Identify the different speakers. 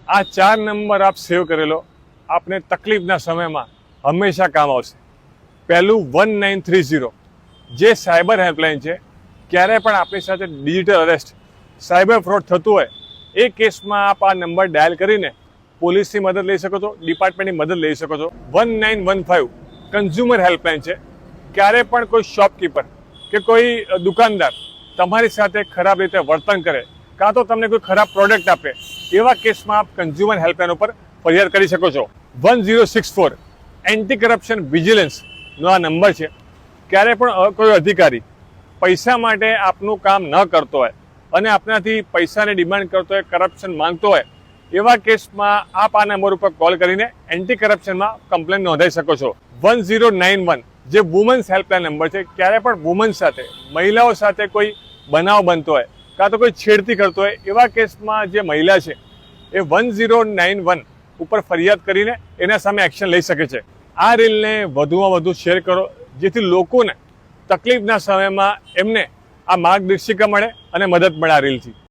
Speaker 1: આ 4 નંબર આપ સેવ કરેલો આપને તકલીફના સમયમાં હંમેશા કામ આવશે। પહેલું 1930 જે સાયબર હેલ્પલાઇન છે। ક્યારે પણ આપણી સાથે ડિજિટલ અરેસ્ટ સાયબર ફ્રોડ થતું હોય એ કેસમાં આપ આ નંબર ડાયલ કરીને પોલીસની મદદ લઈ શકો છો, ડિપાર્ટમેન્ટની મદદ લઈ શકો છો। 1915 કન્ઝ્યુમર હેલ્પલાઇન છે। ક્યારે પણ કોઈ શોપકીપર કે કોઈ દુકાનદાર તમારી સાથે ખરાબ રીતે વર્તન કરે કાં તો તમને કોઈ ખરાબ પ્રોડક્ટ આપે એવા કેસમાં આપ કન્ઝ્યુમર હેલ્પલાઇન ઉપર ફરિયાદ કરી શકો છો। 1064 એન્ટી કરપ્શન વિજિલન્સનો આ નંબર છે। ક્યારે પણ કોઈ અધિકારી પૈસા માટે આપનું કામ ન કરતો હોય અને આપનાથી પૈસાની ડિમાન્ડ કરતો હોય, કરપ્શન માંગતો હોય એવા કેસમાં આપ આ નંબર ઉપર કોલ કરીને એન્ટી કરપ્શનમાં કમ્પ્લેન નોંધાવી શકો છો। 1091 જે વુમન્સ હેલ્પલાઇન નંબર છે। ક્યારે પણ વુમન્સ સાથે, મહિલાઓ સાથે કોઈ બનાવ બનતો હોય કાં તો કોઈ છેડતી કરતો હોય એવા કેસમાં જે મહિલા છે એ 1091 ઉપર ફરિયાદ કરીને એના સામે એક્શન લઈ શકે છે। આ રીલને વધુમાં વધુ શેર કરો જેથી લોકોને તકલીફના સમયમાં એમને આ માર્ગદર્શિકા મળે અને મદદ મળે આ રીલથી।